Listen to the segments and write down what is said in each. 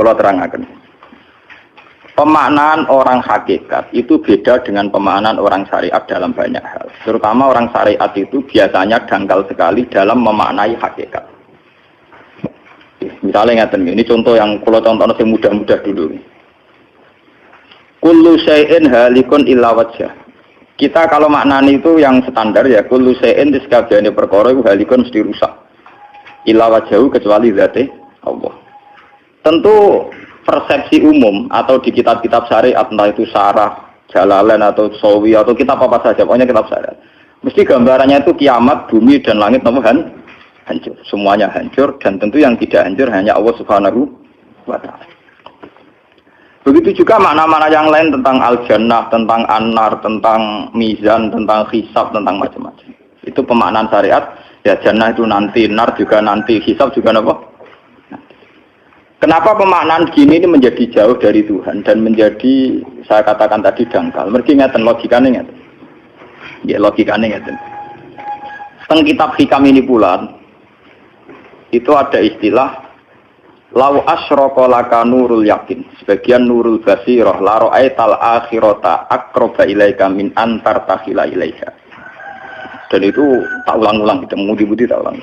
Kalau terangkan. Pemaknaan orang hakikat itu beda dengan pemaknaan orang syariat dalam banyak hal. Terutama orang syariat itu biasanya dangkal sekali dalam memaknai hakikat. Misalnya ini contoh yang kalau contohnya yang mudah-mudah dulu. Kullu syai'in halikun illa wajhah. Kita kalau maknani itu yang standar ya kullu syai'in disekabiane perkara iku halikun mesti rusak. Illa wajhahu kecuali zate Allah. Tentu persepsi umum atau di kitab-kitab syariat entah itu Syarah, Jalalain atau Sawi atau kitab apa saja, pokoknya kitab syariat. Mesti gambarannya itu kiamat, bumi dan langit hancur. Semuanya hancur dan tentu yang tidak hancur hanya Allah Subhanahu wa taala. Begitu juga makna-makna yang lain tentang al-jannah, tentang an-nar, tentang mizan, tentang hisab, tentang macam-macam. Itu pemaknaan syariat. Ya jannah itu nanti, nar juga nanti, hisab juga apa? Kenapa pemaknaan gini ini menjadi jauh dari Tuhan dan menjadi, saya katakan tadi, dangkal. Mereka ngeten logikanya ngeten. Ya logikanya ngeten. Teng kitab hikam ini pula, itu ada istilah lau asyraka laka nurul yakin, sebagian nurul basirah, la ra'aital akhirata aqraba ilaika min antar takhila ilaika. Dan itu tak ulang-ulang, kita mudi-mudi tak ulang.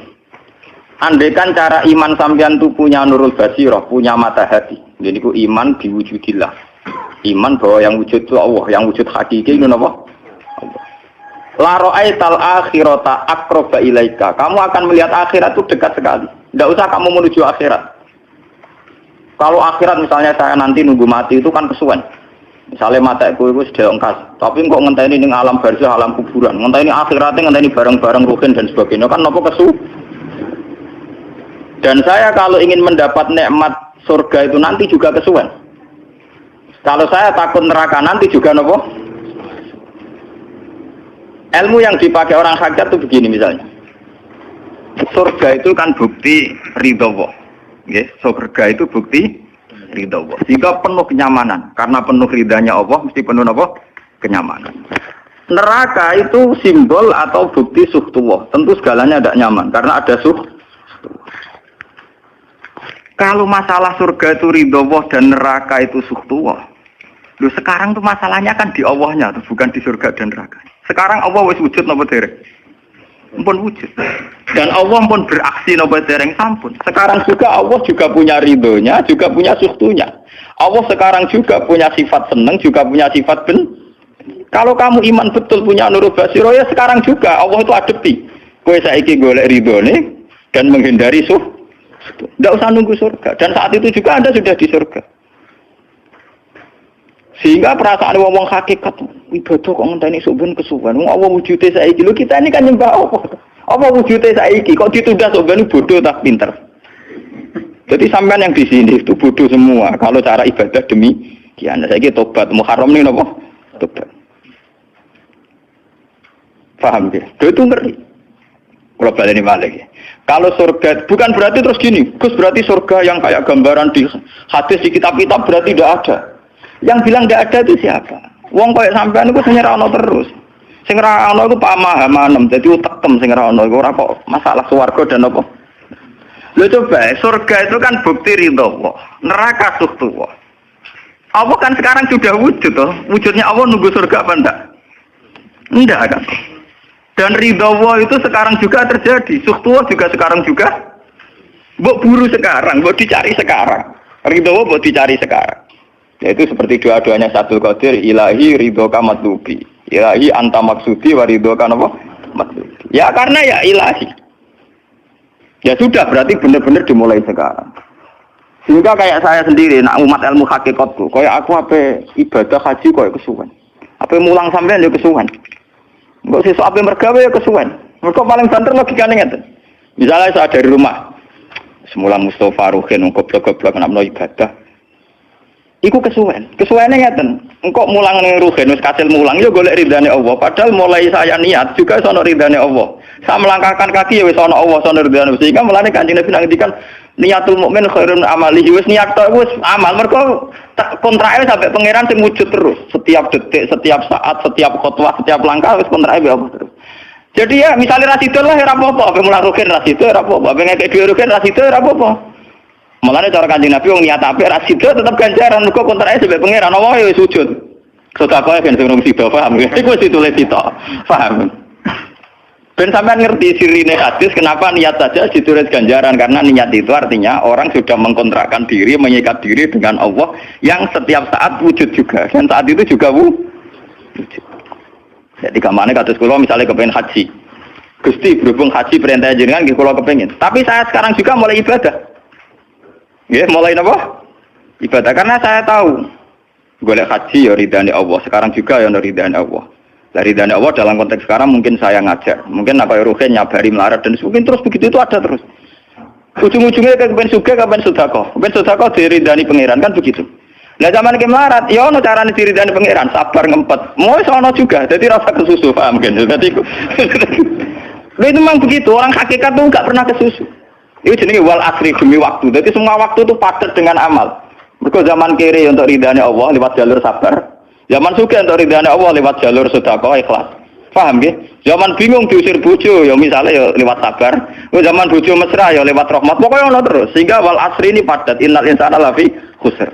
Andaikan cara iman sampean itu punya nurul basirah, punya mata hati. Jadi ku iman diwujudillah. Iman bahwa yang wujud itu Allah, yang wujud hakiki itu apa? Allah. La ra'aital akhirata aqraba ilaika. Kamu akan melihat akhirat itu dekat sekali. Tidak usah kamu menuju akhirat. Kalau akhirat misalnya saya nanti nunggu mati itu kan kesuwen. Misalnya mata itu sudah engkas, tapi kok ngenteni ning alam barzah, alam kuburan. Ngenteni akhiratnya, ngenteni barang-barang ruhin dan sebagainya kan apa kesu? Dan saya kalau ingin mendapat nikmat surga itu nanti juga kesuwen. Kalau saya takut neraka nanti juga nopo. Ilmu yang dipakai orang hakikat itu begini misalnya. Surga itu kan bukti ridho Allah. Nggih, surga itu bukti ridho Allah. Jika penuh kenyamanan, karena penuh ridhanya Allah mesti penuh nopo? Kenyamanan. Neraka itu simbol atau bukti suhtullah. Tentu segalanya tidak nyaman karena ada Kalau masalah surga itu ridho Allah dan neraka itu suhtullah. Loh sekarang tuh masalahnya kan di Allahnya, bukan di surga dan neraka. Sekarang Allah wis wujud napa dereng? Ampun wujud. Dan Allah pun beraksi napa dereng sampun. Sekarang juga Allah juga punya ridhonya, juga punya suhtunya. Allah sekarang juga punya sifat senang, juga punya sifat Kalau kamu iman betul punya nurul basiro ya sekarang juga Allah itu adepi. Kowe saiki golek ridhone dan menghindari tidak usah nunggu surga. Dan saat itu juga Anda sudah di surga. Sehingga perasaan wong hakikat ibadah kok ngenteni suben kesuwen. Wong Allah wujude saiki. Lho kita ini kan nyembah apa? Apa wujude saiki kok ditunda suben bodoh tak pinter. Jadi sampean yang di sini itu bodoh semua. Kalau cara ibadah demikian. Saiki tobat Muharram nih napa? Tobat. Paham ya? Itu ngeri. Kalau balik ini balik. Kalau surga, bukan berarti terus gini, Gus berarti surga yang kayak gambaran di hadis di kitab-kitab berarti tidak ada. Yang bilang tidak ada itu siapa? Wong kayak sampean itu sing ora ono terus. Sing ora ono iku pamahaman, dadi utekem sing ora ono iku ora kok masalah swarga dan apa. Lho coba, surga itu kan bukti ridho Allah, neraka suhtullah. Allah kan sekarang sudah wujud toh. Wujudnya Allah nunggu surga apa enggak? Enggak kan? Dan ridho Allah itu sekarang juga terjadi. Suhtullah juga sekarang juga. Mbok buru sekarang, mbok dicari sekarang. Ridho Allah mbok dicari sekarang. Yaitu seperti doa-doanya Satul Qadir, ilahi ridhoka matlubi. Ilahi anta maksudi wa ridhoka apa? Matlubi. Ya karena ya ilahi. Ya sudah berarti benar-benar dimulai sekarang. Sehingga kayak saya sendiri, nak umat ilmu hakikatku, kayak aku apa ibadah haji kayak kesuwen. Apa mulang sampean ya kesuwen. Enggak sesuk ape mergawe ya kesuwen. Mergo paling banter logikane ngeten. Misalnya saya dari rumah. Semula Mustofa Ruhin goblok-goblok nak menawa ibadah. Iku kesuwen. Kesuwene ngeten. Engkok mulang ning Ruhin wis kasil mulang ya golek ridane Allah. Padahal mulai saya niat juga sono ridane Allah. Saya melangkahkan kaki ya wis ana Allah sono ridane. Sehingga mulane Kanjeng Nabi ngendikan niatul mukmin khairun amalihi wis niat tok wis amal. Mergo kontrake sampai pangeran sing wujud terus. Setiap detik, setiap saat, setiap khotbah, setiap langkah wis kontrake Allah terus. Jadi ya misalnya rasido lah ora apa-apa, ape mulang Ruhin rasido ora apa-apa, ape ngekek dhewe Ruhin rasido ora apa-apa. Mulane cara Kanjeng Nabi wong niat apik ra sida tetep ganjaran mergo kontrake sebab pangeran Allah ya sujud. Sedekah ben sing sida paham. Iku wis ditulis sita. Paham. Ben sampean ngerti sirine hadis kenapa niat saja ditulis ganjaran karena niat itu artinya orang sudah mengkontrakkan diri, mengikat diri dengan Allah yang setiap saat wujud juga dan saat itu juga wujud. Jadi kamane kados kula misalnya kepengen haji. Gusti berhubung haji perintah jenengan nggih kula kepengin. Tapi saya sekarang juga mulai ibadah. Nggih, mulai apa? Ibadah karena saya tahu golek haji ya ridane Allah. Sekarang juga ya ridane Allah. Dari dana Allah dalam konteks sekarang mungkin saya ngajar, mungkin apa Ruhin nyabari melarat dan mungkin terus begitu itu ada terus. Ujung-ujungnya kepen suge, kepen sodako diridani pangeran kan begitu. Nah zaman ke melarat, ya no caranya diridani pangeran, sabar ngempet, mau sono juga, jadi rasa kesusu paham kan? Jadi itu memang begitu, orang hakikat tuh nggak pernah kesusu. Itu jenenge wal asri demi waktu, jadi semua waktu itu padat dengan amal. Mereka zaman kiri untuk ridani Allah lewat jalur sabar. Zaman suka untuk ridhane Allah lewat jalur sedekah ikhlas. Paham nggih? Zaman bingung diusir bojo ya misalnya ya lewat sabar. Zaman bojo mesra ya lewat rahmat. Pokoknya ono terus. Sehingga wal asri ini padat innal insana lafi khusr.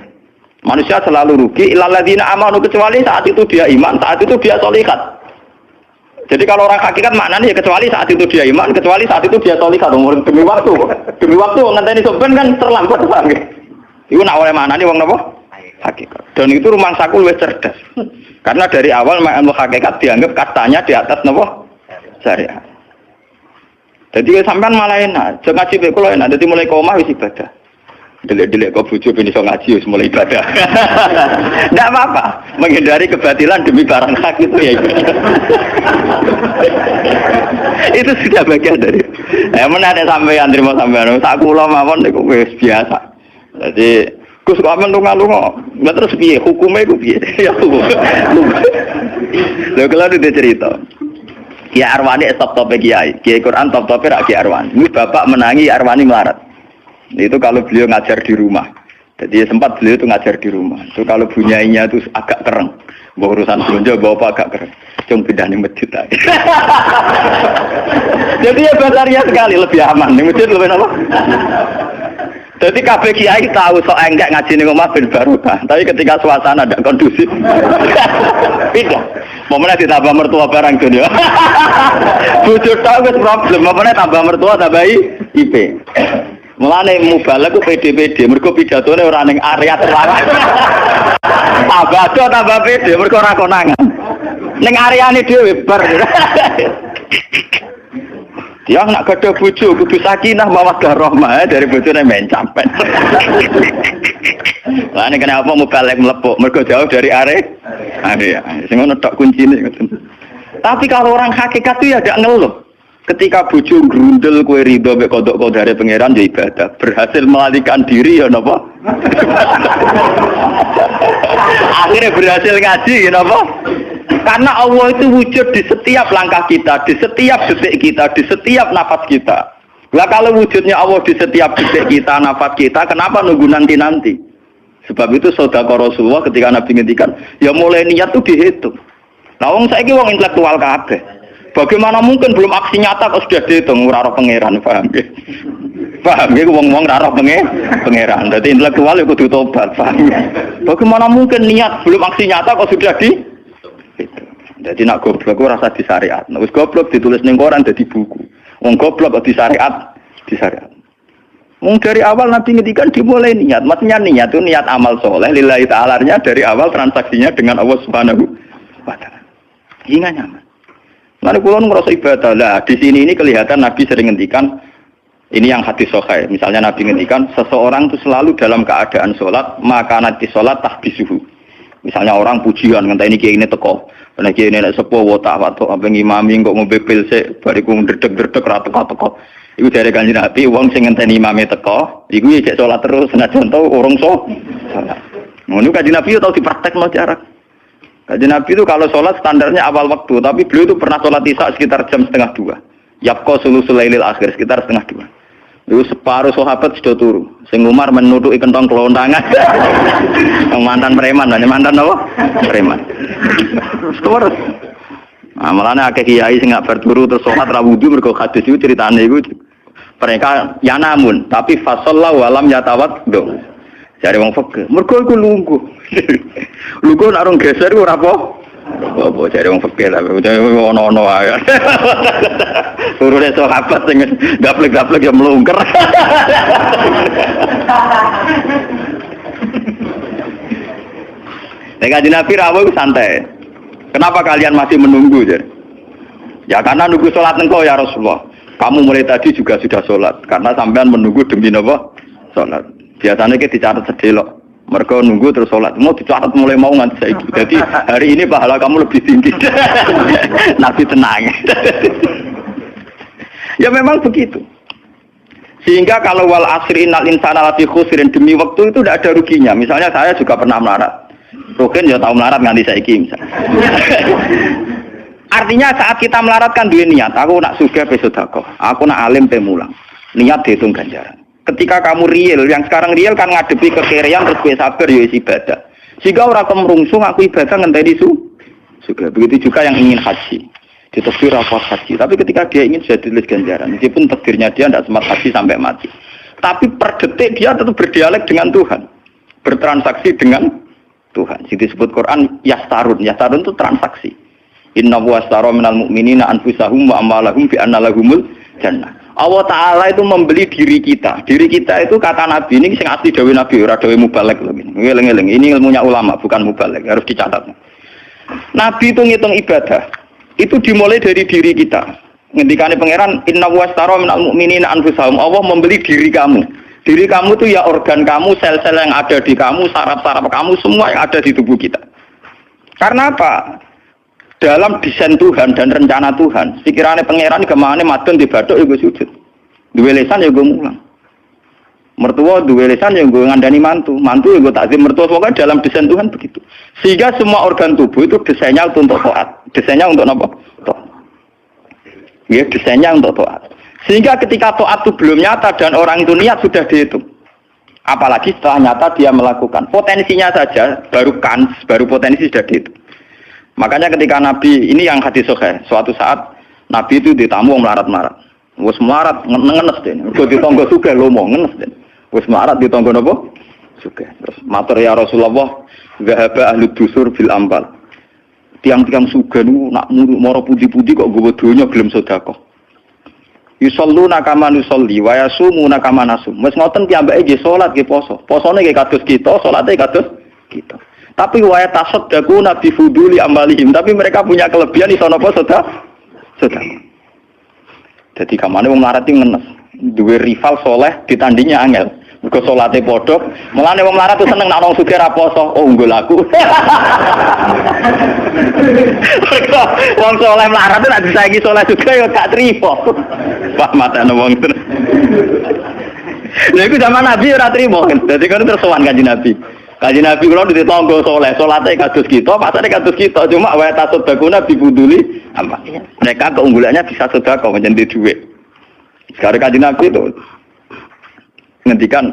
Manusia selalu rugi illal ladzina amanu kecuali saat itu dia iman, saat itu dia sholihat. Jadi kalau orang hakikat maknanya ya kecuali saat itu dia iman, kecuali saat itu dia sholihat. Demi waktu. Demi waktu ngenteni sampean kan terlambat paham nggih? Iku nak oleh maknane wong napa? Hakikat. Dan itu rumah sakul wis cerdas. Karena dari awal ilmu hakikat dianggap katanya di atas nopo syariat. Jadi sampean malah enak. Jangan ngaji mek kula enak. Dadi mulai koma wis ibadah. Delik-delik kok bojo ben iso ngaji wis mulai ibadah. Enggak apa-apa. Menghindari kebatilan demi barang hak itu ya ibadah. Itu sudah bagian dari. Menawa sampean terima sampean. Sak kula mawon niku wis biasa. Jadi Gus kok menlunga-lunga. Lah terus piye hukume iku piye? Ya hukum. Lha kalau dia cerita. Kiai Arwani top-tope kiai. Kiai Quran top-tope rak Kiai Arwani. Ini bapak menangi Arwani melarat. Itu kalau beliau ngajar di rumah. Jadi sempat beliau itu ngajar di rumah. Itu kalau bunyainya itu agak kereng. Bawa urusan belanja bawa apa agak kereng. Cuma pindah di masjid aja. Jadi ya basarnya sekali lebih aman. Di masjid lebih apa? Jadi kabeh kiai tahu sok enggak ngaji ning omah ben barokah. Tapi ketika suasana tidak kondusif, pindah. Momennya ditambah mertua barang dunia. Bujur tahu wis problem, momennya tambah mertua tambah IP. Mulane mubalek ku PD-PD, mergo pidatone ora ning area terlarang. Tambah do tambah PD, mergo ora konangan. Ning areane dhewe bar. Dia nak gada bojo kudu sakinah mawaddah rahmah dari bojone men campet. Lah nek kenapa mubalek mlepuk mergo jauh dari area. Sing ngono tok kuncine. Tapi kalau orang hakikat itu ya gak ngeluh. Ketika bojo grundel kowe ridho mek kodok-kodare pangeran ya ibadah. Berhasil melalikan diri ya napa? Akhirnya berhasil ngaji ya napa? Karena Allah itu wujud di setiap langkah kita, di setiap detik kita, di setiap nafas kita. Lah kalau wujudnya Allah di setiap detik kita, nafas kita, kenapa nunggu nanti-nanti? Sebab itu sedekah Rasulullah ketika Nabi ngendikan, ya mulai niat itu dihitung. Nah wong saiki wong intelektual kabeh. Bagaimana mungkin belum aksi nyata kok sudah dihitung ora roh pangeran, paham nggih? Paham nggih wong-wong ora roh pangeran. Dadi intelektual ya kudu tobat, paham. Bagaimana mungkin niat belum aksi nyata kok sudah di jadi nak goblok rasa di syariat. Nek wis goblok ditulis ning koran dadi buku. Wong goblok kok di syariat. Mung dari awal Nabi ngendikan dimulai niat. Maksudnya niat itu niat amal soleh lillahi ta'ala-nya dari awal transaksinya dengan Allah Subhanahu wa taala. Hingga nyaman. Lalu kula ngrasa ibadah. Lah di sini ini kelihatan Nabi sering ngendikan ini yang hadis sahih. Misalnya Nabi ngendikan seseorang itu selalu dalam keadaan salat, maka nanti salat tahbisuhu. Misalnya orang pujian ngenteni kiai ini teko. Nek kiai nek sepuh watak apa ngimami kok ngombe pil sik bariku ndredeg-ndredeg ra teko-teko. Iku dari Kanjeng Nabi wong sing ngenteni imame teko, iku cek salat terus senajan to urung salat. Ngono Kanjeng Nabi tau dipraktekno cara. Kanjeng Nabi itu kalau salat standarnya awal waktu, tapi beliau itu pernah salat Isya sekitar jam 1:30. Yaqqa sulusul lailil akhir sekitar 1:30. Itu separuh sahabat sudah turu. Sing Umar menuduki kentong kelontangan. Yang mantan preman, mantan apa? Preman. Terus. Nah, malane akeh kiai sing gak berturu terus salat ra wudu mergo hadis iku critane iku Mereka ya namun, tapi fasallahu walam yatawaddo. Jare wong fikih, mergo iku lungguh. Lungguh nek orang geser iku ora apa. Apa jare wong fikih lah, ono-ono ae. Urune sahabat sing gaplek-gaplek ya mlungker. Nek Kanjeng Nabi rawuh santai. Kenapa kalian masih menunggu, Jar? Ya karena nunggu sholat engkau ya Rasulullah. Kamu mulai tadi juga sudah sholat. Karena sampean menunggu demi apa? Sholat. Biasanya kita dicatat sedelok. Mereka nunggu terus sholat. Mau dicatat mulai mau nganti saiki. Jadi hari ini pahala kamu lebih tinggi. Nabi tenang. Ya memang begitu. Sehingga kalau wal asri innal insana lafi khusrin, demi waktu itu tidak ada ruginya. Misalnya saya juga pernah melarat. Rukin ya tahu melarat nganti saiki misalnya. Artinya saat kita melarat kan duwe niat, aku nak sugih pe sedekah, aku nak alim pe mulang. Niat dihitung ganjaran. Ketika kamu real, yang sekarang real kan ngadepi kekerean terus kowe sabar ya ibadah. Jika ora kemrungsung aku ibadah ngenteni sugih. Begitu juga yang ingin haji. Ditakdir apa haji, tapi ketika dia ingin sudah ditulis ganjaran, meskipun takdirnya dia tidak sempat haji sampai mati. Tapi per detik dia tetap berdialek dengan Tuhan. Bertransaksi dengan Tuhan. Jadi disebut Quran yastarun. Yastarun itu transaksi. Inna washtara minal mu'minina anfusahum wa amwalahum bi anna lahumul jannah. Allah Ta'ala itu membeli diri kita. Diri kita itu kata Nabi ini sing asli dawuh Nabi ora dawuh mubalek lho. Ngeling-eling. Ini ilmunya ulama bukan mubalek, harus dicatat. Nabi itu ngitung ibadah. Itu dimulai dari diri kita. Ngendikane pangeran inna washtara minal mu'minina anfusahum. Allah membeli diri kamu. Diri kamu itu ya organ kamu, sel-sel yang ada di kamu, saraf-saraf kamu semua yang ada di tubuh kita. Karena apa? Dalam desain Tuhan dan rencana Tuhan, pikirannya pangeran kemana madon di batuk ya gue sujud, dua lesan ya gue mulang, mertua dua lesan ya gue ngandani mantu ya gue takzim mertua. Pokoknya dalam desain Tuhan begitu. Sehingga semua organ tubuh itu desainnya untuk taat, desainnya untuk apa? Taat. Ya desainnya untuk taat. Sehingga ketika taat itu belum nyata dan orang itu niat sudah dihitung. Apalagi setelah nyata dia melakukan, potensinya saja baru potensi sudah dihitung. Makanya ketika Nabi, ini yang hadis sahih, suatu saat Nabi itu ditamu melarat-melarat. Wes melarat ngenes deh. Kok ditonggo sugih lomo ngenes deh. Wes melarat ditonggo napa? Sugih. Terus matur ya Rasulullah, zahaba ahlu dusur bil ambal. Tiang-tiang sugih niku nak moro putih-putih kok nggawa donya gelem sedekah. Yusalluna kama nusolli wa yasumuna kama nasum. Wes ngoten piyambake nggih salat nggih poso. Posone nggih kados kita, salate kados kita. Tapi wa tasaddaqu nabi fuduli amalihim, tapi mereka punya kelebihan iso napa sedekah. Jadi kamane wong melarat iki ngenes, duwe rival soleh ditandingi angel. Mergo salate padha, mulane wong melarat tuh seneng nek wong sugih ra poso, oh unggul aku. Mergo wong soleh melarat nek disaingi soleh juga ya gak trimo. Wah matane wong tenan. Lha iku zaman Nabi ora trimo, dadi kan terus sowan Kanjeng Nabi. Kanjeng Nabi kula ditonggo saleh, salate kados kita, pasane kados kita, cuma wa tasaddaquna bi buduli apa. Mereka keunggulannya bisa sedekah menjadi duit. Sekarang Kanjeng Nabi itu ngendikan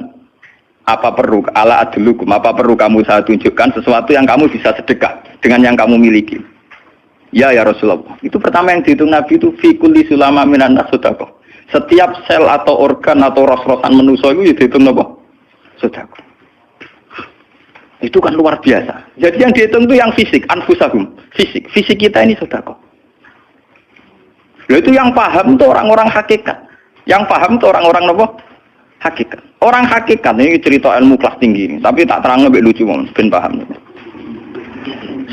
apa perlu ala adlukum, apa perlu kamu saya tunjukkan sesuatu yang kamu bisa sedekah dengan yang kamu miliki. Ya Rasulullah. Itu pertama yang dihitung Nabi itu fi kulli sulama minan nas sedekah. Setiap sel atau organ atau ros-rosan manusia itu dihitung apa? Sedekah. Itu kan luar biasa. Jadi yang dihitung itu yang fisik, anfusahum, fisik. Fisik kita ini sedekah. Lalu itu yang paham itu orang-orang hakikat. Yang paham itu orang-orang apa? Hakikat. Orang hakikat ini cerita ilmu kelas tinggi ini, tapi tak terang lebih lucu ben paham.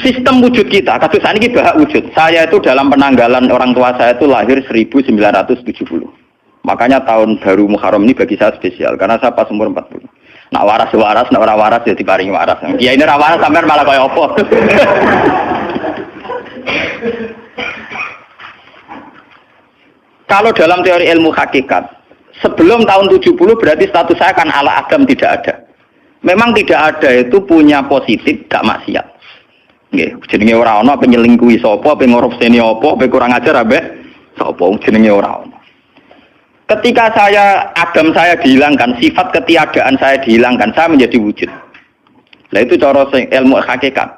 Sistem wujud kita, kasus ini bahak wujud. Saya itu dalam penanggalan orang tua saya itu lahir 1970. Makanya tahun baru Muharram ini bagi saya spesial karena saya pas umur 40. Nak waras, nak ora waras ya diparingi waras. Ya ini ora waras sampean malah kaya apa. Kalau dalam teori ilmu hakikat, sebelum tahun 70 berarti status saya kan ala Adam tidak ada. Memang tidak ada itu punya positif gak maksiat. Nggih, jenenge ora ana apa nyelingkuhi sapa, apa ngorupseni apa, apa kurang ajar ambek sapa jenenge ora ana. Ketika Adam saya dihilangkan, sifat ketiadaan saya dihilangkan, saya menjadi wujud. Nah itu cara ilmu hakikat.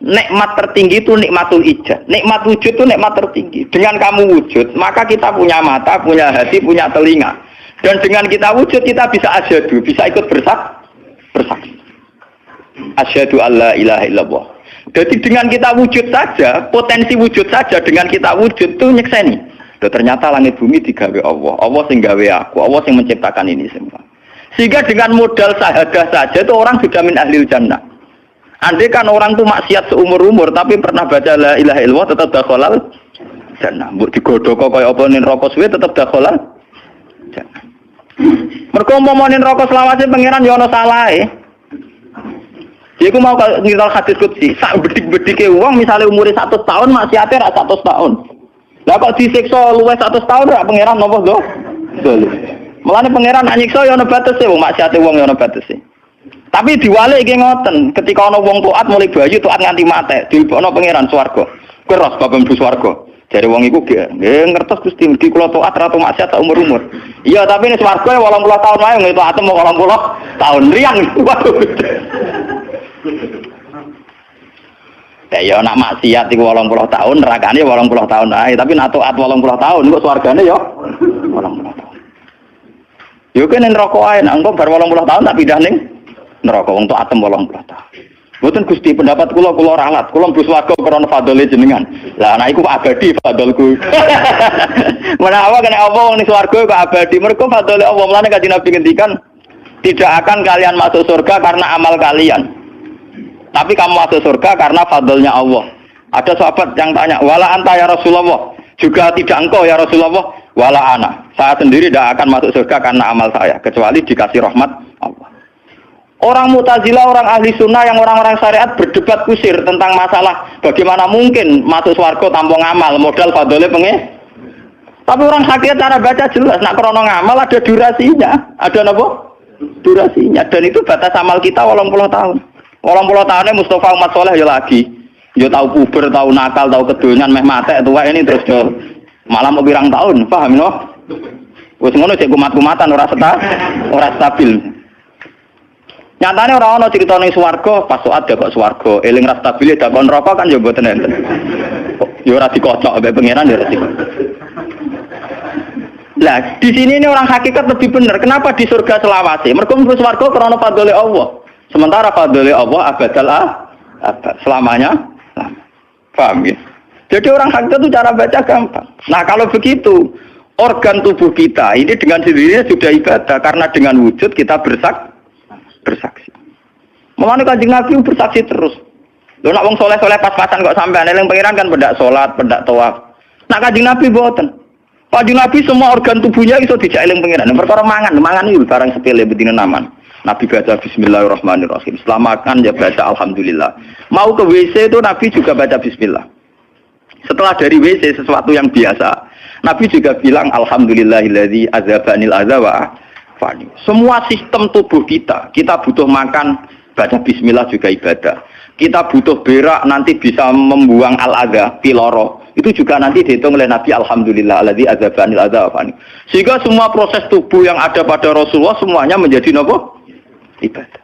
Nikmat tertinggi itu nikmatul ijad. Nikmat wujud itu nikmat tertinggi. Dengan kamu wujud, maka kita punya mata, punya hati, punya telinga. Dan dengan kita wujud kita bisa asyhadu, bisa ikut bersaksi. Asyhadu alla ilaha illallah. Jadi dengan kita wujud saja, potensi wujud saja dengan kita wujud tuh nyekseni. Ternyata langit bumi digawe Allah. Allah sing gawe aku, Allah sing menciptakan ini semua. Sehingga dengan modal syahadah saja itu orang sudah min ahlil jannah. Andai kan orang tuh maksiat seumur-umur tapi pernah baca la ilaha illallah tetap dakhalal jannah. Mbok digodhok kaya apa ning neraka suwe tetap dakhalal jannah. Mergo umpama ning neraka selawase pangeran ya ana salahe. Iku mau ngiral hadis qudsi, sak bedik-bedike wong misale umure 100 tahun maksiate ra 100 tahun. Lah kok disiksa luwih 100 tahun ra pangeran napa to? Dolim. Mulane pangeran nyiksa ya ana batese wong maksiate wong ya ana batese. Tapi diwalik iki ngoten, ketika ana wong taat mulai bayu taat nganti mate, dilebokno pangeran swarga. Kowe ros bab mlebu swarga. Jare wong iku nggih ngertos Gusti mugi kula taat ra maksiat sak umur-umur. Iya, tapi ning swarga 80 tahun wae ngene taat mau 80 tahun riang. Waduh. Ya nak maksiat iku 80 tahun, nerakane 80 tahun ae, tapi nak taat 80 tahun kok swargane ya 80 tahun. Yo kene neraka ae, nak engko bar 80 tahun tak pindah ning neraka wong taat 80 tahun. Mboten Gusti pendapat kula ralat, kula mlebu swarga krana fadhole jenengan. Lah anak iku abadi fadholku. Menawa kena apa wong ning swarga kok abadi, mergo fadhole Allah. Mulane Kanjeng Nabi ngendikan, tidak akan kalian masuk surga karena amal kalian. Tapi kamu masuk surga karena fadlnya Allah. Ada sahabat yang tanya, wala anta ya Rasulullah. Juga tidak engkau ya Rasulullah. Wala ana. Saya sendiri tidak akan masuk surga karena amal saya. Kecuali dikasih rahmat Allah. Orang Mu'tazilah, orang ahli sunnah yang orang-orang syariat berdebat kusir tentang masalah bagaimana mungkin masuk surga tanpa ngamal. Modal fadlnya pengen. Tapi orang hakikat cara baca jelas. Nak krono ngamal ada durasinya. Ada apa? Durasinya. Dan itu batas amal kita 80 tahun. 80 tahunnya Mustafa umat soleh ya lagi. Ya tahu puber, tahu nakal, tahu kedonyan, meh mate tua ini terus ya malah mau pirang tahun, paham no? Wis ngono cek kumat-kumatan ora stabil. Nyatane ora ana cerita ning swarga, pas saat kok swarga, eling ra stabil dak kon neraka kan ya mboten enten. Ya ora dikocok mbek pangeran ya ora dikocok. Lah, di sini ini orang hakikat lebih benar. Kenapa di surga selawase? Mergo mlebu swarga krana fadhole Allah. Sementara fadhole Allah abadal abad, selamanya lama. Paham ya? Jadi orang hakikat itu cara baca gampang. Nah kalau begitu, organ tubuh kita ini dengan sendirinya sudah ibadah. Karena dengan wujud kita bersaksi. Mulane Kanjeng Nabi bersaksi terus. Lho nak wong soleh-soleh pas-pasan kok sampean eling pangeran kan pendak salat, pendak tawaf. Nak Kanjeng Nabi mboten. Kanjeng Nabi semua organ tubuhnya iso dijak eling pangeran. Perkara mangan iki barang sepele bedine naman. Nabi baca bismillahirrahmanirrahim. Setelah makan ya baca alhamdulillah. Mau ke WC itu Nabi juga baca bismillah. Setelah dari WC sesuatu yang biasa, Nabi juga bilang alhamdulillahilladzi azhabanil adza wa afani. Semua sistem tubuh kita butuh makan, baca bismillah juga ibadah. Kita butuh berak nanti bisa membuang al-adza, piloro. Itu juga nanti dihitung oleh Nabi alhamdulillahilladzi azhabanil adza wa afani. Sehingga semua proses tubuh yang ada pada Rasulullah semuanya menjadi nopo? Ibadah.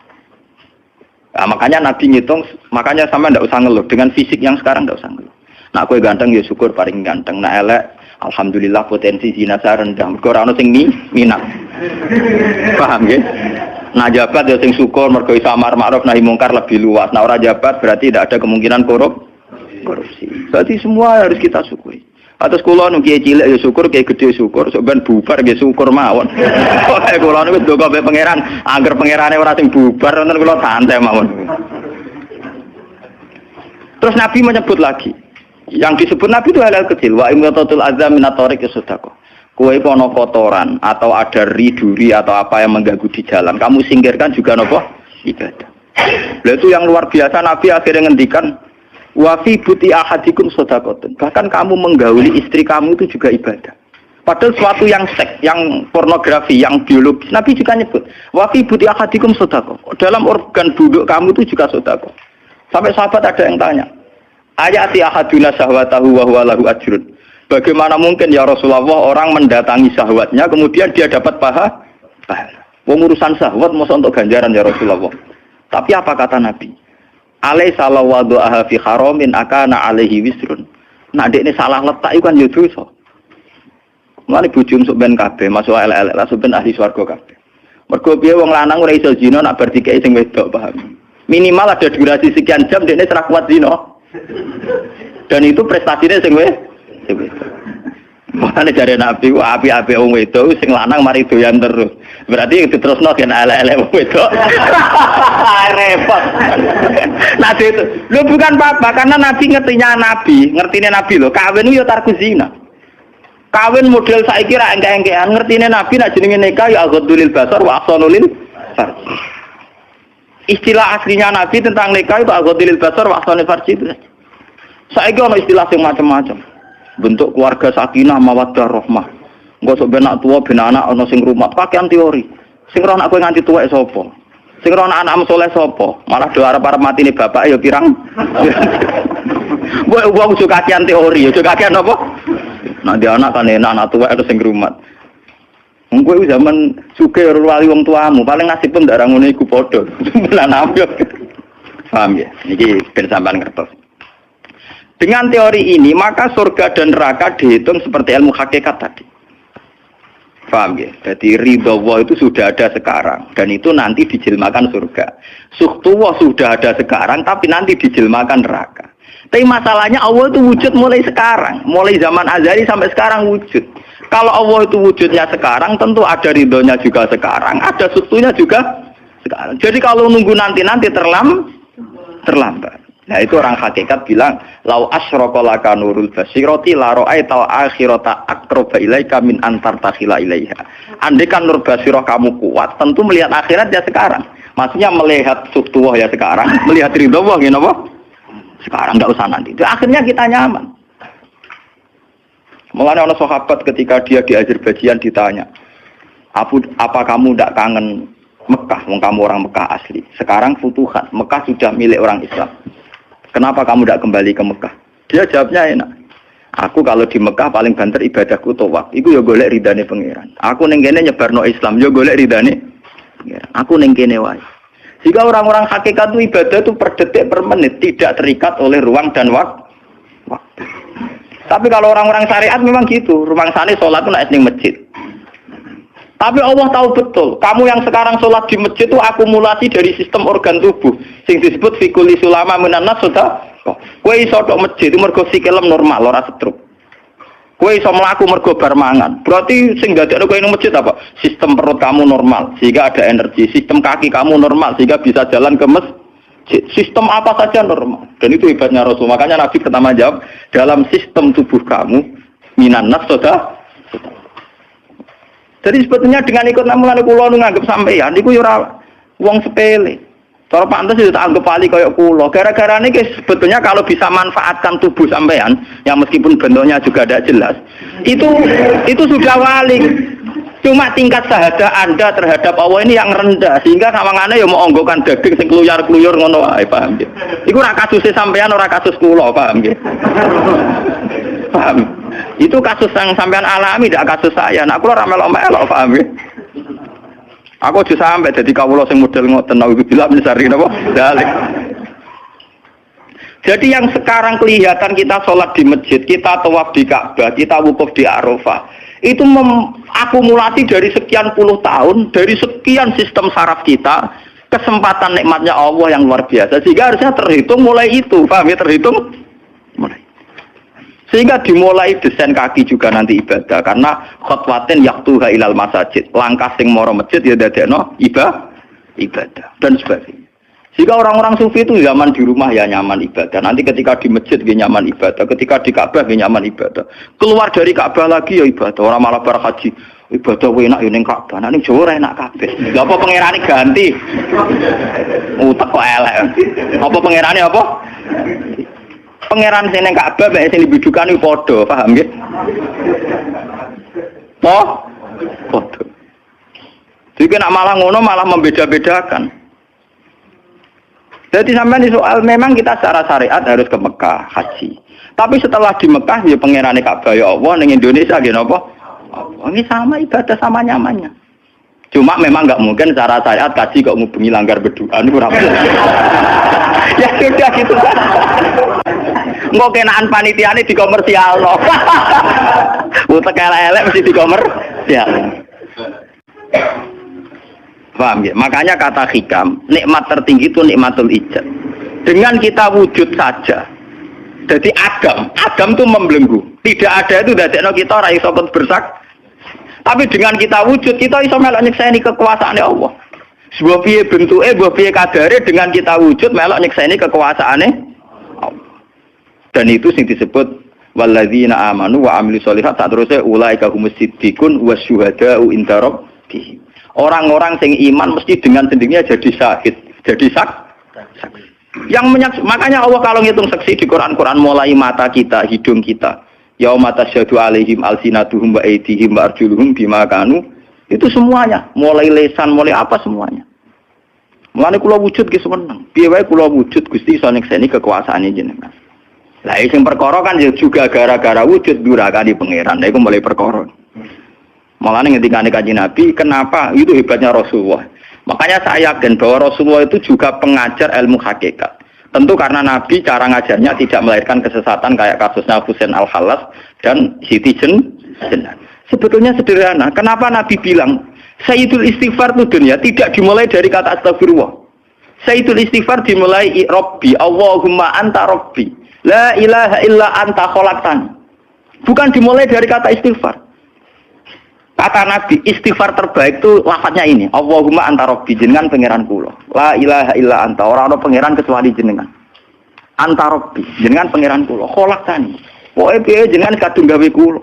Nah, makanya Nabi ngitung, makanya sama ndak usah ngeluh dengan fisik yang sekarang ndak usah ngeluh. Nah, kowe ganteng ya syukur paling ganteng. Nah, elek alhamdulillah potensi zina rendah. Mergo ora ono sing minat. Paham nggih? Nah, jabat ya sing syukur mergo iso amar ma'ruf nahi mungkar lebih luas. Nah, ora jabat berarti tidak ada kemungkinan korupsi. Berarti semua harus kita syukuri. Atus kula nu kiye cilik ya syukur, kiye gedhe syukur, sok ben bubar nggih syukur mawon. Pokoke kula niku ndonga mbek pangeran, angger pangerane ora sing bubar wonten kula santai mawon. Terus Nabi menyebut lagi, yang disebut Nabi itu hal-hal kecil, wa imatatul azza min at-tariq sedekah. Kowe ana kotoran atau ada duri atau apa yang mengganggu di jalan, kamu singkirkan juga napa? Ibadah. Lah itu yang luar biasa Nabi akhirnya ngendikan wa fi buti ahadikum shadaqatun. Bahkan kamu menggauli istri kamu itu juga ibadah. Padahal suatu yang seks, yang pornografi, yang biologis, Nabi juga nyebut wa fi buti ahadikum shadaqah. Dalam organ buduk kamu itu juga sedekah. Sampai sahabat ada yang tanya, ayati ahaduna syahwatahu wa huwa lahu ajrun. Bagaimana mungkin ya Rasulullah orang mendatangi syahwatnya kemudian dia dapat pahala? Pengurusan syahwat masa untuk ganjaran ya Rasulullah. Tapi apa kata Nabi? Alaysa lawadhu'aha fi haramin akana alaihi wisrun. Nah, dekne salah letak iku kan ya dosa. Mulane bojomu sok ben kabeh, masuk elek-elek lah sok ben ahli swarga kabeh. Mergo piye wong lanang ora iso zina nak bar dikeki sing wedok, paham. Minimal ada durasi sekian jam dekne ora kuat zina. Dan itu prestasinya sing wedok. Makane jare Nabi ku api-api wong wedok sing lanang mari doyan terus. Berarti diterusno gen elek-elek wong wedok. Repot. Nabi itu, lu bukan apa-apa karena Nabi ngertine Nabi lho, kawin yo tarku zina. Kawin model saiki ra engke-engkean, ngertine Nabi nak jenenge nikah ya ghadulil basar wa ahsanulil farj. Istilah aslinya Nabi tentang nikah itu ghadulil basar wa ahsanul farj itu. Saiki ono istilah sing macam-macam. Bentuk keluarga sakinah mawaddah rahmah. Engko sok ben anak tuwa ben anak ana sing rumat, pakaian teori. Sing ora anak kowe nganti tuwek sapa? Sing ora anak saleh sapa? Malah do arep-arep matine bapak ya pirang. Wong suka kakean teori, yo kakean apa? Nah dia anak kan enak, anak tua itu sing rumat. Engko iku zaman sugih wali wong tuamu, paling nasib pun ndak ra ngono iku padha. Lan ambyok. Paham ya? Niki ben sampean ngertos. Dengan teori ini, maka surga dan neraka dihitung seperti ilmu hakikat tadi. Paham ya? Jadi ridho Allah itu sudah ada sekarang dan itu nanti dijelmakan surga. Suhtullah sudah ada sekarang tapi nanti dijelmakan neraka. Tapi masalahnya Allah itu wujud mulai sekarang, mulai zaman azali sampai sekarang wujud. Kalau Allah itu wujudnya sekarang, tentu ada ridhonya juga sekarang, ada sutunya juga sekarang. Jadi kalau nunggu nanti terlambat. Nah itu orang hakikat bilang, lau asyraka laka nurul basirati la ra'aital akhirata aqraba ilaika min antar takhila ilaiha. Andai kan nur basirah kamu kuat, tentu melihat akhirat ya sekarang. Maksudnya melihat sutuwah ya sekarang, melihat ridho Allah ya apa? Sekarang enggak usah nanti. Itu akhirnya kita nyaman. Mulanya orang sahabat ketika dia di Azerbaijan ditanya, apa kamu tidak kangen Mekah? Wong kamu orang Mekah asli. Sekarang futuhat, Mekah sudah milik orang Islam. Kenapa kamu tidak kembali ke Mekah? Dia jawabnya enak. Aku kalau di Mekah paling banter ibadahku tawaf. Iku ya golek ridane pangeran. Aku ning kene nyebarno Islam, ya golek ridane pangeran. Aku ning kene wae. Jika orang-orang hakikat itu ibadah itu per detik per menit tidak terikat oleh ruang dan waktu. Tapi kalau orang-orang syariat memang gitu, ruang sana sholat itu naik di masjid. Tapi Allah tahu betul, kamu yang sekarang sholat di masjid itu akumulasi dari sistem organ tubuh, yang disebut fikuli sulama minanas sudah. Kue iso tok masjid itu mergo sikilem normal, ora stroke. Kue iso mlaku mergo bar mangan. Berarti sing dadekno kowe ning masjid apa? Sistem perut kamu normal sehingga ada energi, sistem kaki kamu normal sehingga bisa jalan ke masjid. Sistem apa saja normal. Dan itu hebatnya Rasul. Makanya Nabi pertama jawab, dalam sistem tubuh kamu minan nas sudah. Jadi sebetulnya dengan ikut namungan kula nganggep sampeyan niku ya ora wong sepele. Cara pantes itu tak anggap wali kayak kula. Gara-gara ini sebetulnya kalau bisa manfaatkan tubuh sampean yang meskipun bentuknya juga tidak jelas, itu sudah wali. Cuma tingkat syahadah Anda terhadap Allah ini yang rendah sehingga sawangane ya mau onggokan daging sing kluyar-kluyur ngono wae, paham nggih. Iku ora kasuse sampean ora kasus kula, paham nggih. Paham. Itu kasus yang sampean alami tidak kasus saya. Nak kula ora melok-melok, paham nggih. Aku aja sampai jadi kawula sing model ngoten niku bila mencari napa dalek. Jadi yang sekarang kelihatan kita sholat di masjid, kita tawaf di Ka'bah, kita wukuf di Arafah, itu akumulasi dari sekian puluh tahun, dari sekian sistem saraf kita, kesempatan nikmatnya Allah yang luar biasa. Sehingga harusnya terhitung mulai itu, paham ya, terhitung mulai. Sehingga dimulai desain kaki juga nanti ibadah karena khotwatin yaktuha ilal masajid, langkah sing moro masjid ya dadekno ibadah dan sebagainya. Jika orang-orang sufi itu zaman di rumah ya nyaman ibadah, nanti ketika di masjid dia nyaman ibadah, ketika di Ka'bah dia nyaman ibadah, keluar dari Ka'bah lagi ya ibadah. Orang malah bar haji ibadah enak ya ning Ka'bah, ning Jawa enak kabeh. Lha apa pangerane ganti? Utek kok elek. Apa pangerane apa? Pangeran sing ning Ka'bah mek sing dibidukan iku padha, paham nggih? Padha. Jadi nek malah ngono malah membeda-bedakan. Jadi sampai soal memang kita secara syariat harus ke Mekah haji. Tapi setelah di Mekah ya pangerane Ka'bah ya Allah ning Indonesia nggih napa? Ini sama ibadah sama nyamannya. Cuma memang enggak mungkin secara syariat haji kok ngubungi langgar beduan ora. Ya sudah gitu kan. Engko kenaan panitiane dikomersialno. Utek elek mesti dikomer. Ya. Paham ya? Makanya kata hikam, nikmat tertinggi itu nikmatul ijad. Dengan kita wujud saja. Jadi agam itu membelenggu. Tidak ada itu dadekno kita ora iso bersak. Tapi dengan kita wujud, kita iso melok nyekseni kekuasaan Allah. Sebuah piye bentuke, sebuah piye kadare dengan kita wujud melok nyekseni kekuasaane Allah. Dan itu sing disebut walladzina amanu wa amilus sholihat, tak terusé ulaika humus siddiqun wasyuhada'u inda rabbihim. Orang-orang sing iman mesti dengan sendirinya jadi syahid, jadi saksi. Makanya Allah kalau ngitung saksi di Quran mulai mata kita, hidung kita, yauma tasyhadu alaihim alsinatuhum wa aydihim wa arjuluhum bima kanu, itu semuanya, mulai lesan, mulai apa semuanya. Mulane kula wujud ki seneng. Piye wae kula wujud Gusti iso nyekseni kekuasaane jenengan. Lah sing perkara kan juga gara-gara wujud durakani pangeran. Lha iku mulai perkara. Mulane ngendikane Kanjeng Nabi, kenapa itu hebatnya Rasulullah. Makanya saya yakin bahwa Rasulullah itu juga pengajar ilmu hakikat. Tentu karena Nabi cara ngajarnya tidak melahirkan kesesatan kayak kasusnya Husain Al-Hallas dan Siti Jenar. Sebetulnya sederhana. Kenapa Nabi bilang Sayyidul istighfar itu dunia tidak dimulai dari kata astagfirullah. Sayyidul istighfar dimulai Rabbi, Allahumma anta Rabbi, la ilaha illa anta khalaqtani. Bukan dimulai dari kata istighfar. Kata Nabi, istighfar terbaik itu lafadznya ini, Allahumma anta Rabbi, jenengan pangeran kula. La ilaha illa anta, ora ana pangeran kecuali jenengan. Anta Rabbi, jenengan pangeran kula. Khalaqtani. Pokoke piye jenengan kadung gawe kula.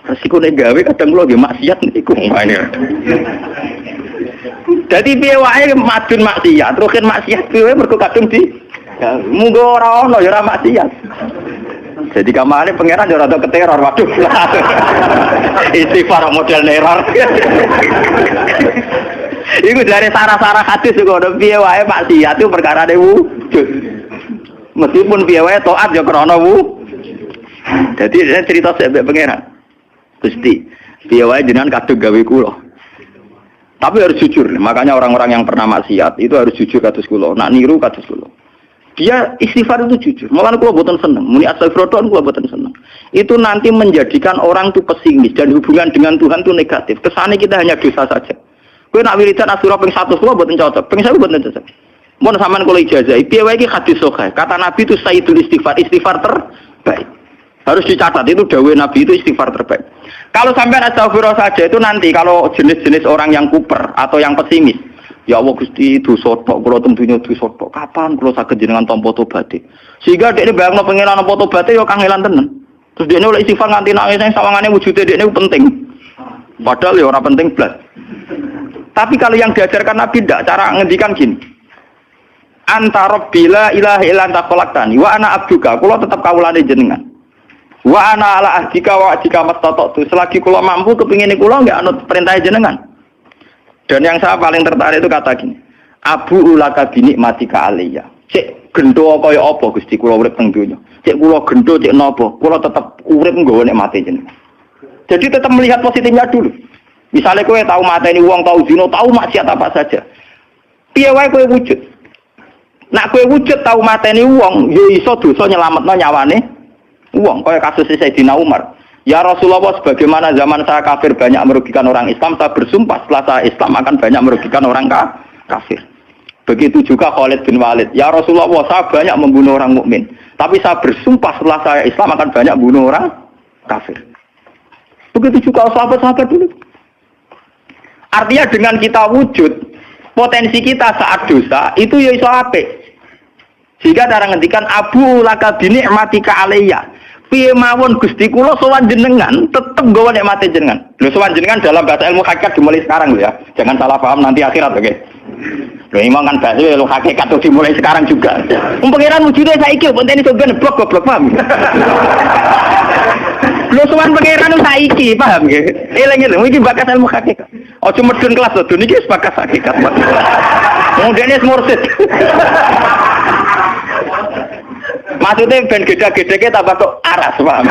Resiko nek gawe kadang kula nggih maksiat niku. Dadi piye wae madun maksiat, rukin maksiat piye mergo kadung di munggo ora ana ya ora maksiat. Jadi kamane pangeran yo rada keteror, waduh. Istighfar model neror. Iku dari sarah-sarah hadis kok ono piye wae maksiat itu perkarane wujud. Meskipun piye wae taat yo krana wujud. Dadi cerita sebab pangeran. Gusti, piye wae jenengan kadung gawe kula. Tapi harus jujur, makanya orang-orang yang pernah maksiat itu harus jujur kados kula, nak niru kados kula. Dia istighfar itu jujur. Malah kula boten seneng, muni astagfirullah kula boten seneng. Itu nanti menjadikan orang itu pesimis dan hubungan dengan Tuhan itu negatif. Kesane kita hanya dosa saja. Kowe nak wiridan asura ping 100 kula boten cocok, ping 1000 boten cocok. Mun sampean kula ijazah, piye wae iki hadis sahih. Kata Nabi itu sayyidul istighfar terbaik. Harus dicatat, itu dawuh Nabi itu istighfar terbaik. Kalau sampai astagfirullah saja itu nanti kalau jenis-jenis orang yang kuper atau yang pesimis, ya Allah Gusti dosa tok kula tentunya dosa tok. Kapan kula saged jenengan tampa tobaté? Sehingga dekne bayangno pengenan tampa tobaté ya kangelan tenan. Terus dekne oleh istighfar nganti nangis sing sawangane wujude dekne penting. Padahal ya ora penting blas. Tapi kalau yang diajarkan Nabi ndak, cara ngendikan gini. Anta Rabbila ilaha illa anta khalaqtani wa ana abduka, kula tetep kawulane jenengan. Wa ana ala ahdika wa ahdika mastata'tu, selagi kula mampu kepingine kula enggak anut perintah jenengan. Dan yang saya paling tertarik itu kata gini, Abu ulaka binikmatika alayya. Cek gendo kaya apa Gusti kula urip teng donya. Cek kula gendo cek napa, kula tetep urip nggawa nikmate jenengan. Jadi tetap melihat positifnya dulu. Misalnya kowe tahu mateni wong, tahu zina, tahu maksiat apa saja. Piye wae kowe wujud. Nak kowe wujud tahu mateni wong, ya iso dosa nyelametno nyawane wong, kaya kasus Sayyidina Umar. Ya Rasulullah, sebagaimana zaman saya kafir banyak merugikan orang Islam, saya bersumpah setelah saya Islam akan banyak merugikan orang kafir. Begitu juga Khalid bin Walid. Ya Rasulullah, saya banyak membunuh orang mukmin, tapi saya bersumpah setelah saya Islam akan banyak membunuh orang kafir. Begitu juga sahabat-sahabat dulu. Artinya dengan kita wujud, potensi kita saat dosa itu ya iso apik. Jika cara ngendikan Abu laka binikmatika alayya. Piye mawon Gusti kula sowan jenengan tetep nggawa nikmate jenengan. Lho sowan jenengan dalam bahasa ilmu hakikat dimulai sekarang lho ya. Jangan salah paham nanti akhirat oke. Lho imam kan bahasa ilmu hakikat itu dimulai sekarang juga. Pengiran wujude saiki pentene sogen blok paham. Lho sowan pengiran saiki paham nggih. Eling-eling iki bakas ilmu hakikat. Aja medun kelas lho niki wis bakas hakikat. Kemudian mursid. Maksudnya ben gede-gedeke tambah kok aras, paham?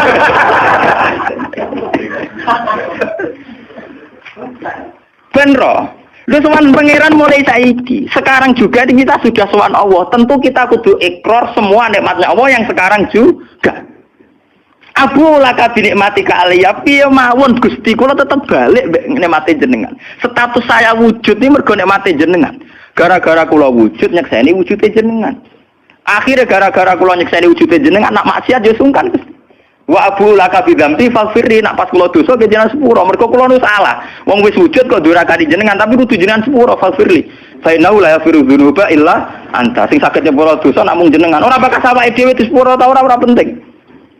Ben roh. Lu sowan pangeran mulai saiki. Sekarang juga kita sudah sowan Allah. Tentu kita kudu ikrar semua nikmatnya Allah yang sekarang juga. Abu laka binikmati kaliya piye mawon Gusti kula tetep balik nikmati jenengan. Status saya wujud ini mergo nikmati jenengan. Gara-gara kula wujud nyekseni wujude jenengan. Akhirnya gara-gara kula nyekseni wujude jenengan nak maksiat yo sungkan. Wa abu laka bidzambi faghfirli nak pas kula dosa ke jenengan sepuro mergo kula nu salah. Wong wis wujud kok durakani jenengan tapi kudu jenengan sepuro faghfirli. Fa innahu la yaghfiru dzunuba illa anta. Sing saged nyepuro dosa namung jenengan. Ora bakal awake dhewe disepuro ta ora penting.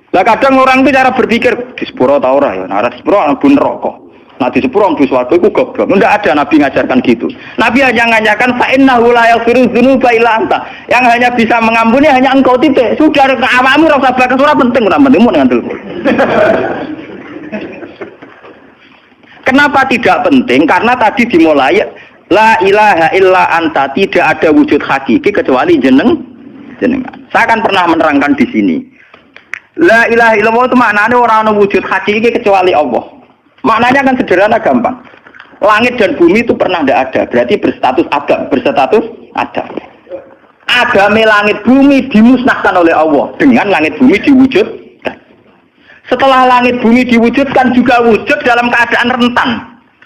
Lah kadang orang itu cara berpikir di sepuro ta ora ya, ora di sepuro mlebu neraka. Nah di sepuro mlebu swarga iku goblok. Enggak ada nabi ngajarkan gitu. Nabi hanya ngajarkan fa innahu la yaghfiru dzunuba illa anta. Yang hanya bisa mengampuni hanya engkau titik. Sudah awakmu ora usah bakas ora penting mun ngandel. Kenapa tidak penting? Karena tadi dimulai la ilaha illa anta, tidak ada wujud hakiki kecuali jenengan. Saya akan pernah menerangkan di sini. La ilaha illallah itu maknanya orang ana wujud hakiki kecuali Allah. Maknanya kan sederhana gampang. Langit dan bumi itu pernah tidak ada, berarti berstatus ada. Agame langit bumi dimusnahkan oleh Allah dengan langit bumi diwujudkan. Setelah langit bumi diwujudkan juga wujud dalam keadaan rentan.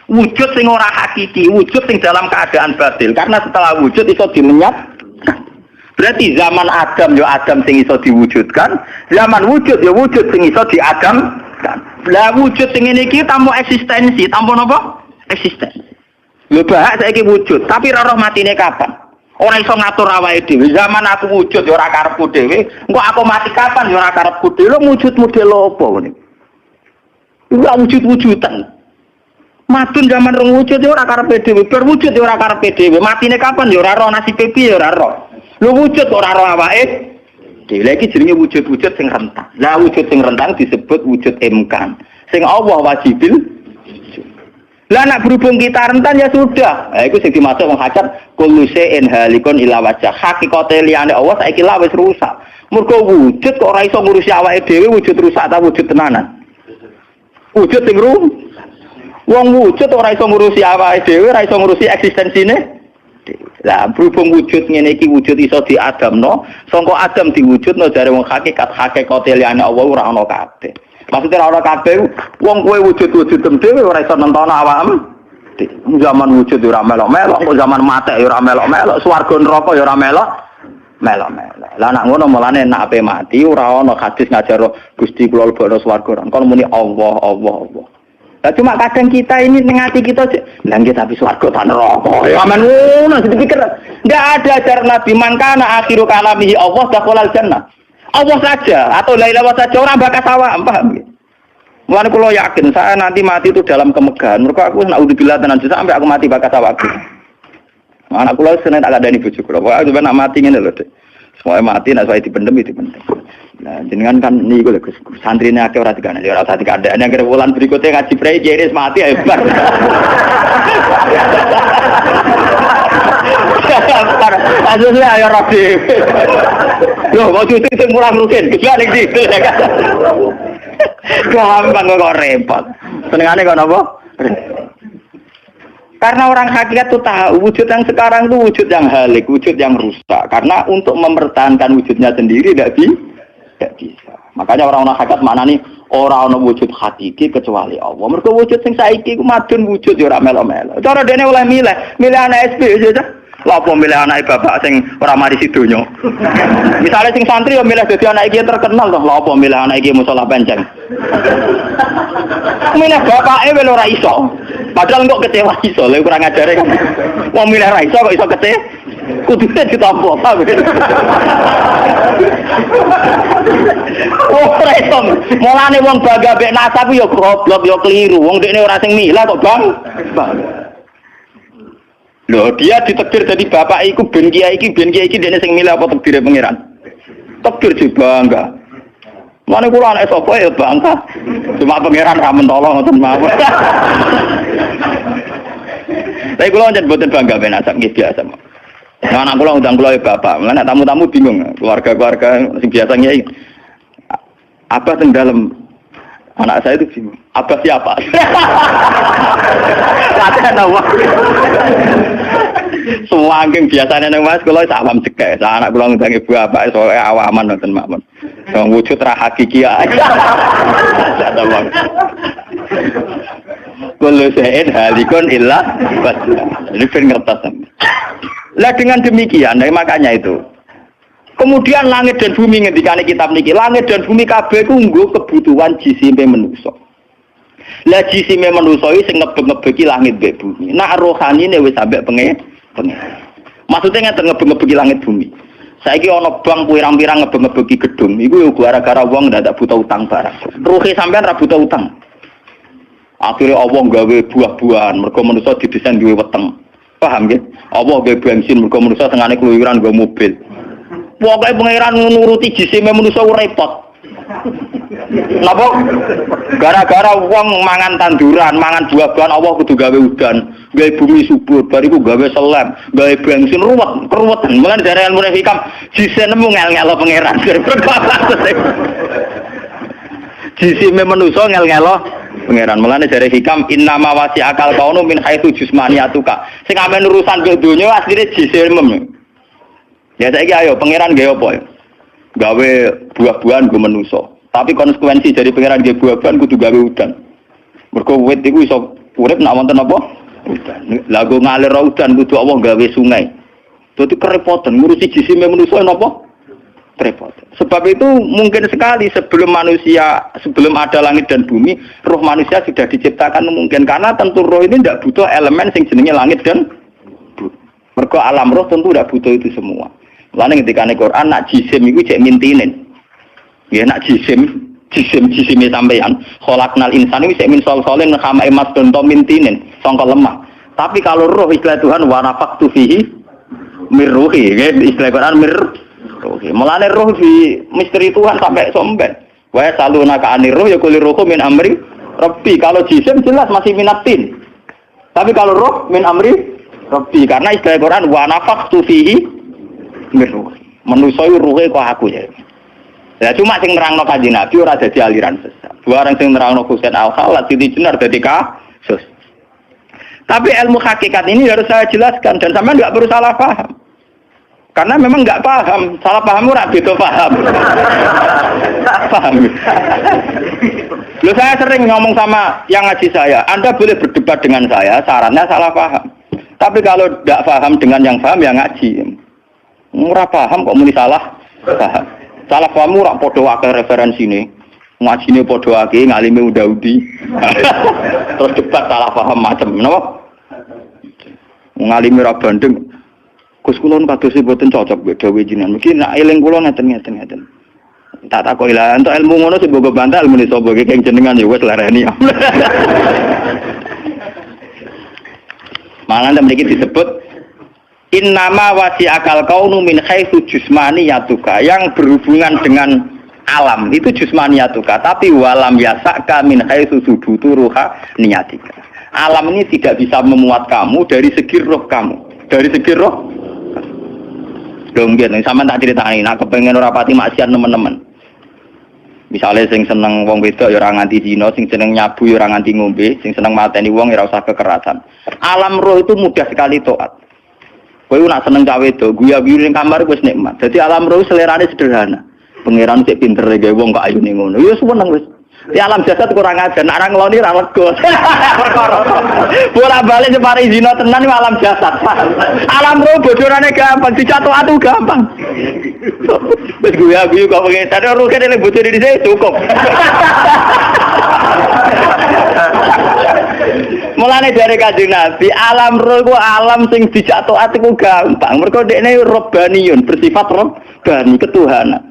Wujud sing ora hakiki, wujud sing dalam keadaan batil. Karena setelah wujud itu dilenyapkan. Berarti zaman Adam ya Adam sing iso diwujudkan, zaman wujud ya wujud sing iso diadamkan. Lah wujud sing ngene iki tanpa eksistensi, tanpa napa? Eksistensi. Lho bahak saiki wujud, tapi ora roh matine kapan? Ora iso ngatur awake dhewe. Zaman aku wujud ya ora karepku dhewe, engko aku mati kapan ya ora karepku dhewe. Lho wujud model apa ngene? Iku wujud-wujudan. Madun zaman rong wujud ya ora karepe dhewe, berwujud ya ora karepe dhewe. Matine kapan ya ora roh, nasibe piye ya ora roh. Lu wujud ora roh awake dhewe iki jenenge wujud-wujud sing rentang. Lah wujud sing rentang disebut wujud imkan. Sing Allah wajibil. Lah nak berhubung kita rentan ya sudah. Lah iku sing dimaksud wong hajat kullu shay'in halikun ila wajh. Hakikate liyane Allah saiki lah wis rusak. Mergo wujud kok ora iso ngurusi awake dhewe wujud rusak ta wujud tenanan. Wujud sing rusak. Wong wujud ora iso ngurusi awake dhewe, ora iso ngurusi eksistensine. Lah berhubung wujud ngene iki wujud iso diadamno, sangka Adam diwujudno jare wong hakikate liyane Allah ora ana kabeh. Maksudnya ora ana kabeh, wong kowe wujud-wujud dhewe ora iso nentono awakmu. Zaman wujud ora melok-melok, kok zaman mate ora melok-melok, swarga neraka ya ora melok-melok. Lah nek ngono mulane nek ape mati ora ana hadis ngajaro Gusti kula lebokno swarga. Kon muni Allah. Nah, cuma kadang kita ini ngati kita lah nggih tapi swarga ta neraka. Ya aman ngono dipikir. Enggak ada ajaran Nabi man kana akhiru kalamihi Allah dakhalal jannah. Allah saja atau la ilaha saja orang bakas awak, paham nggih? Mulane kula yakin saya nanti mati itu dalam kemegahan. Mergo aku naudzubillah tenan sampai aku mati bakas awakku. Anak kula seneng tak kandhani bojo kula. Pokoke sampe nak mati ngene lho, Dik. Semuanya mati nek saya dipendem itu penting. Nah, jenengan kan niku lho Gus. Santrine akeh ora dikandani, ora usah dikandani. Akhir bulan berikutnya ngaji prei jenis mati hebat. Asline ayo rapi. Loh, kok cuti sing murah rugen. Gila ning ndi. Gampang kok repot. Senengane kok napa? Karena orang hakikat itu tahu wujud yang sekarang itu wujud yang halik, wujud yang rusak. Karena untuk mempertahankan wujudnya sendiri tidak bisa. Makanya orang-orang hakikat mana nih orang wujud hakiki kecuali Allah. Mereka wujud yang saiki ku madun wujud ya ora melo-melo. Cara dene oleh milih anak SP aja. Lah apa milih anak bapak sing ora mari sidonya. Misalnya sing santri ya milih dadi anak iki terkenal toh. Lah apa milih anak iki musala penceng. Milih bapake wel ora iso. Padahal kok kecewa iso, lha kurang ajare kan. Wong milih ra iso kok iso kecewa. Kudune ditampa, paham. Oh, iso. Mulane wong bangga mek nasab yo goblok yo keliru. Wong dekne ora sing milah kok, Bang. Loh, dia ditakdir jadi bapak iku ben kiai iki dekne sing milah apa takdire pangeran. Takdir di bangga. Mana kula anak sapa ya bangga. Cuma pangeran ra mentolo ngoten mawon. Tapi kula njen boten bangga ben asap nggih biasa. Anak kula undang kula ya bapak, lan tamu-tamu bingung, keluarga-keluarga sing biasa nggih. Abah teng dalem. Anak saya itu bingung. Abah siapa? Latihan apa? Saking biasane nang Mas kula sawam cekek. Anak kula ngundang ibu bapak soalnya awaman nonton makmun. Wong wujud ra hakiki ae. Kullu syai'in halikun illa wajhah. Ini ben ngertos. Lah dengan demikian, makanya itu. Kemudian langit dan bumi ngendikane kitab niki, langit dan bumi kabeh ku nggo kebutuhan jisime manusa. Lah jisime manusa iki sing ngebeg-ngebegi langit mbek bumi. Nak rohanine wis sampe pengen. Maksudnya ngeten ngebeg-ngebegi langit bumi. Saiki ana bank pirang-pirang ngebeg-ngebegi gedung, iku yo gara-gara wong ndak buta utang barang. Ruhe sampean ra buta utang. Akhirnya Allah gawe buah-buahan, mergo manusa didesain duwe weteng. Paham nggih? Allah gawe bensin, mergo manusa tengane keluyuran nggo mobil. Pokoke pangeran nuruti jisime manusa repot. Napa? Gara-gara wong mangan tanduran, mangan buah-buahan Allah kudu gawe udan, gawe bumi subur, bariku gawe selem, gawe bensin ruwet, keruwetan. Mulane dari ilmu hikam jise nemu ngel-ngelo pangeran. Jisime manusa ngel-ngelo pangeran. Mulane dari hikam innama wasi akal kaunu min haitsu jusmaniyatuka. Sing amen urusan ke donya asline jisime. Ya saiki ayo pangeran gawe apa ya? Gawe buah-buahan go manusa. Tapi konsekuensi dari pangeran gawe buah-buahan kudu gawe udan. Mergo wit iku iso urip nek wonten apa? Udan. Lah go ngalir udan kudu Allah gawe sungai. Dadi kerepotan ngurusi jisime manusa napa? Repot. Sebab itu mungkin sekali sebelum ada langit dan bumi, roh manusia sudah diciptakan mungkin karena tentu roh ini tidak butuh elemen sing jenenge langit dan bumi. Mergo alam roh tentu tidak butuh itu semua. Mulane ketika ning Quran nak jisim iku cek mintinen. Ya nak jisim sampeyan, khalaqnal insana iku cek min solsolin khama emas donto mintinen, sangka lemah. Tapi kalau roh istilah Tuhan wa nafaqtu fihi mir ruhi, istilah Quran mir. Oke, mulane roh di misteri Tuhan sampai sombeng. Wa salunaka anir ruh ya kulir ruhu min amri rabbi. Kalau jisim jelas masih minatin. Tapi kalau roh min amri rabbi karena istilah Quran wa nafaqtu fihi min ruh. Manusa yo ruhe kok aku ya. Ya cuma sing nerangno Kanjeng Nabi ora dadi aliran sesat. Dua orang sing nerangno Husain Al-Khalat Siti Jenar dadi kasus. Tapi ilmu hakikat ini harus saya jelaskan dan sampean enggak perlu salah paham. Karena memang nggak paham, salah paham ora beda paham. Paham. Loh saya sering ngomong sama yang ngaji saya, Anda boleh berdebat dengan saya, sarannya salah paham. Tapi kalau tidak paham dengan yang paham ya ngaji. Murah paham kok muni salah paham. Salah paham ora padha akeh referensi ini. Ngajine padha akeh, ngalime udah-udi. Terus debat salah paham macam, napa? Ngalime ra bandeng. Gus kula kados mboten cocok mbek dawuh jenengan. Mungkin nek eling kula ngeten. Tak takoki lah entuk ilmu ngono sing mbok bantah ilmu ni sapa iki jenengan ya wis lareni. Malah mriki disebut innama wasi akal kaunu min haitsu jusmaniyatuka yang berhubungan dengan alam itu jusmaniyatuka tapi walam yasaka min haitsu subutu ruha niyatika. Alam ini tidak bisa memuat kamu dari segi roh kamu. Dari segi roh Donggen, sama tak ceritani, nak kepengen ora pati maksiat teman-teman. Misalnya sing seneng wong wedok ya ora nganti zina, sing seneng nyabu ya ora nganti ngombe, sing seneng mateni wong ya ora usah kekerasan. Alam roh itu mudah sekali taat. Kowe nak seneng cawe wedok, guya-guyu ning kamar wis nikmat. Jadi alam roh selerane sederhana. Pangeran sik pinter gawe wong kok ayune ngono. Ya seneng wis. Di alam jasad kurang ajar, nak orang ngeloni ra lega. Bolak-balik separi zina tenan iki alam jasad. Alam roh bocorane gampang, dicatu atu gampang. Wis guyu kok pengen sadar roh kene bocor di sini cukup. Mulane dari Kanjeng Nabi, alam roh ku alam sing dicatu atu ku gampang. Mergo dekne robbaniyun, bersifat robbani, ketuhanan.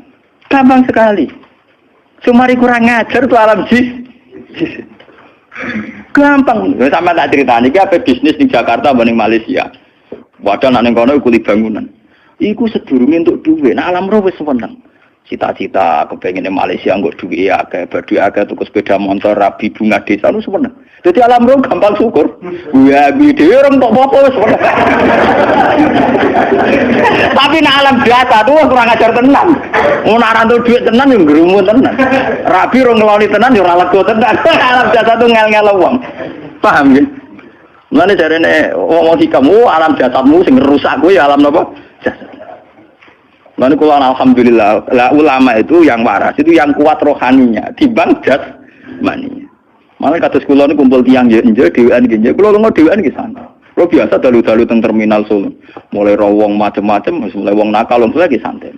Gampang sekali. Sumari kurang ngajar tuh alam jis. Gampang. Sama tak ceritani iki apa bisnis di Jakarta banding Malaysia. Wadah nang ning kono kuli bangunan. Iku sedurunge entuk dhuwit. Nah alam roh wis seneng. Cita-cita kepengine Malaysia nggo dhuwit akeh, badhe akeh tuku sepeda motor, rabi bunga desa nu seneng. Dadi alam roh gampang syukur. Ya dhewe ora entuk apa-apa wis seneng. Tapi nek alam biasa tuh kurang ajar tenan. Ngono ora entuk dhuwit tenan yo ngrumun tenan. Rabi ora ngeloni tenan yo ora lega tenan. Alam biasa tuh ngel-ngel wong. Paham ya? Mulane jarene wong hikamu alam jasadmu sing rusak kuwi alam napa? Jasad. Mulane kula alhamdulillah, ulama itu yang waras, itu yang kuat rohaninya, timbang jasmaninya. Malah kados kula niku kumpul tiyang nggih dhewean nggih. Kula lunga dhewean nggih santai. Kula biasa dalu-dalu teng terminal Solo. Mulai wong macem-macem, mulai wong nakal lagi santai.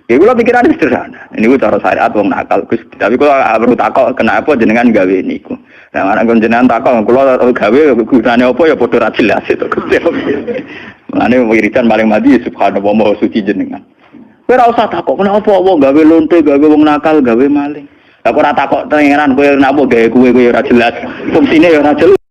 Ya kula pikirane sederhana. Niku cara syariat wong nakal Gus. Tapi kula perlu takok kenapa jenengan gawe niku. Lah anak jenengan takok kula gawe gunane apa ya padha ra jelas itu Gusti. Mulane wiridan paling mati subhanallah maha suci jenengan. Kowe ora usah takok kenapa wong gawe lonte, gawe wong nakal, gawe maling. Lah kok ora takok pangeran kowe napa gawe kowe ora jelas. Fungsine ya ora jelas.